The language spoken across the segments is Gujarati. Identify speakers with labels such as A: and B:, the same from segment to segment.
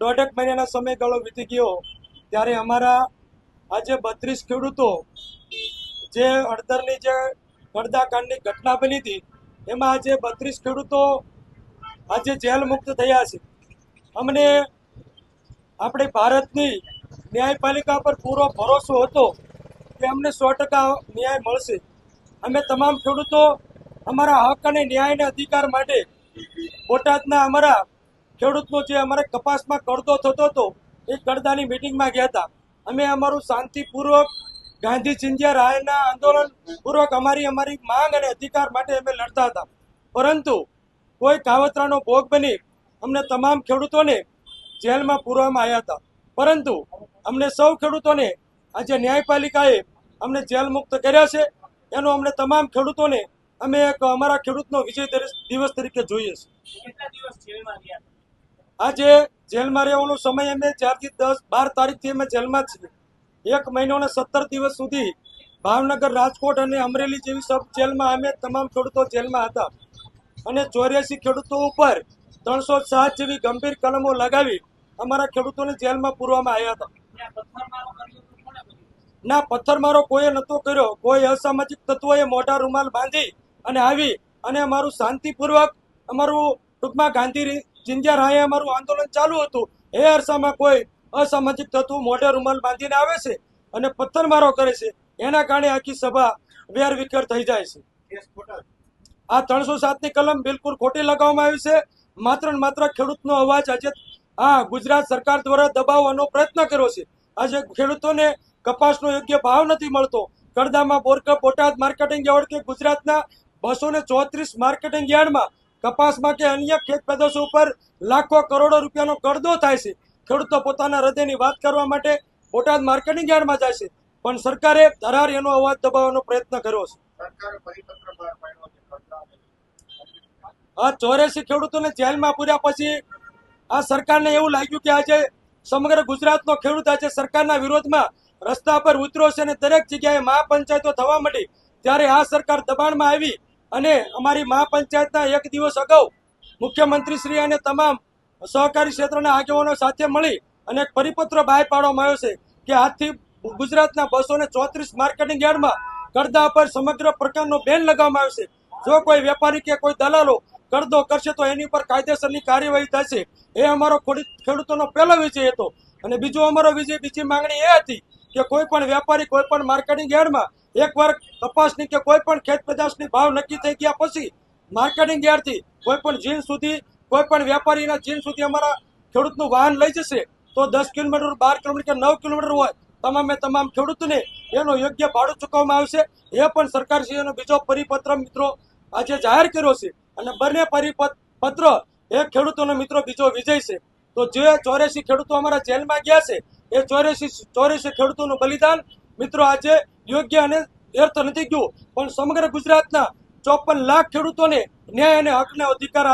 A: દોઢેક મહિનાના સમયગાળો વીતી ગયો ત્યારે અમારા આજે 32 ખેડૂતો જે હળદરની જે હળદાકાંડની ઘટના બની હતી એમાં આજે 32 ખેડૂતો આજે જેલ મુક્ત થયા છે। અમને આપણી ભારતની ન્યાયપાલિકા પર પૂરો ભરોસો હતો કે અમને 100% ન્યાય મળશે। અમે તમામ ખેડૂતો અમારા હક અને ન્યાયના અધિકાર માટે બોટાદના અમારા ખેડૂતનો જે અમારે કપાસમાં કડદો થતો હતો એ કડદાની મિટિંગમાં ગયા હતા। અમે અમારું શાંતિપૂર્વક ગાંધી ચિંધ્યા રાયના આંદોલન પૂર્વક અમારી માંગ અને અધિકાર માટે અમે લડતા હતા, પરંતુ કોઈ કાવતરાનો ભોગ બની અમને તમામ ખેડૂતોને જેલમાં પૂરવામાં આવ્યા હતા। પરંતુ અમને સૌ ખેડૂતોને આજે ન્યાયપાલિકાએ અમને જેલ મુક્ત કર્યા છે। એનો અમને તમામ ખેડૂતોને અમે એક અમારા ખેડૂતનો વિજય દિવસ તરીકે જોઈએ છીએ। આજે જેલમાં રહેવાનો સમય અમે 4 થી 12 તારીખથી અમે જેલમાં છીએ। 1 મહિનો અને 17 દિવસ સુધી ભાવનગર, રાજકોટ અને અમરેલી જેવી સબ જેલમાં અમે તમામ ખેડૂતો જેલમાં હતા અને 84 ખેડૂતો ઉપર 307 જેવી ગંભીર કલમો લગાવી અમારા ખેડૂતોને જેલમાં પૂરવામાં આવ્યા હતા। ના, પથ્થરમારો કોઈએ નહોતો કર્યો। કોઈ અસામાજિક તત્વોએ મોટા રૂમાલ બાંધી અને આવી અને અમારું શાંતિપૂર્વક અમારું ટૂંકમાં ગાંધી ચિંધ્યા રાયે અમારું આંદોલન ચાલુ હતું। એ અરસામાં કોઈ અસામાજિક તત્વો મોઢે રૂમાલ બાંધીને આવે છે અને પથ્થરમારો કરે છે, એના કારણે આખી સભા વેરવિખેર થઈ જાય છે। આ 307ની કલમ બિલકુલ ખોટી લગાવવામાં આવી છે। માત્ર ને માત્ર ખેડૂતનો અવાજ આજે ગુજરાત સરકાર દ્વારા દબાવવાનો પ્રયત્ન કર્યો છે। આજે ખેડૂતોને કપાસનો યોગ્ય ભાવ નથી મળતો। કડદામાં બોટાદ માર્કેટિંગ યાર્ડ કે ગુજરાતના 234 માર્કેટિંગ યાર્ડમાં કપાસમાં કે અન્ય ખેત પેદાશો ઉપર લાખો કરોડો રૂપિયાનો કડદો થાય છે। ખેડૂતો પોતાના હૃદયની વાત કરવા માટે બોટાદ માર્કેટિંગ યાર્ડમાં જાય છે, પણ સરકારે ધરાર એનો અવાજ દબાવવાનો પ્રયત્ન કર્યો છે। આ 84 ખેડૂતોને જેલમાં પૂર્યા પછી આ સરકારને એવું લાગ્યું કે આજે સમગ્ર ગુજરાતનો ખેડૂત આજે સરકારના વિરોધમાં રસ્તા પર ઉતર્યો છે અને દરેક જગ્યાએ મહાપંચાયતો થવા માંડી। ત્યારે આ સરકાર દબાણમાં આવી અને અમારી મહાપંચાયતના 1 દિવસ અગાઉ મુખ્યમંત્રીશ્રી અને તમામ સહકારી ક્ષેત્રના આગેવાનો સાથે મળી અને એક પરિપત્ર બહાર પાડવામાં આવ્યો છે કે આજથી ગુજરાતના 234 માર્કેટિંગ યાર્ડમાં કડદા પર સમગ્ર પ્રકારનો બેન લગાવવામાં આવશે। જો કોઈ વેપારી કે કોઈ દલાલો કડદો કરશે તો એની ઉપર કાયદેસરની કાર્યવાહી થશે। એ અમારો ખેડૂતોનો પહેલો વિજય હતો। અને બીજો અમારો બીજી માંગણી એ હતી કે કોઈ પણ વેપારી કોઈ પણ માર્કેટિંગ યાર્ડમાં એકવાર કપાસની કે કોઈ પણ ખેત પેદાશની ભાવ નક્કી થઈ ગયા પછી માર્કેટિંગ યાર્ડથી કોઈ પણ જીન સુધી કોઈ પણ વેપારીના જીન સુધી અમારા ખેડૂતનું વાહન લઈ જશે તો 10 કિલોમીટર, 12 કિલોમીટર કે 9 કિલોમીટર હોય તમામ ખેડૂતોને એનો યોગ્ય ભાડું ચૂકવવામાં આવશે। એ પણ સરકારશ્રીનો બીજો પરિપત્ર મિત્રો આજે જાહેર કર્યો છે અને બંને પરિપત્ર એ ખેડૂતોનો મિત્રો બીજો વિજય છે। તો જે 84 ખેડૂતો અમારા જેલમાં ગયા છે એ 84 ખેડૂતોનું બલિદાન મિત્રો આજે યોગ્ય અને વ્યર્થ નથી ગયું, પણ સમગ્ર ગુજરાતના 54 લાખ ખેડૂતોને ન્યાય અને હકના અધિકાર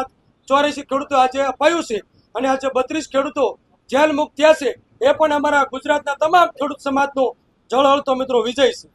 A: 84 ખેડૂતો આજે અપાયું છે અને આજે 32 ખેડૂતો જેલ મુક્ત થયા છે। એ પણ અમારા ગુજરાતના તમામ ખેડૂત સમાજનો જળહળતો મિત્રો વિજય છે।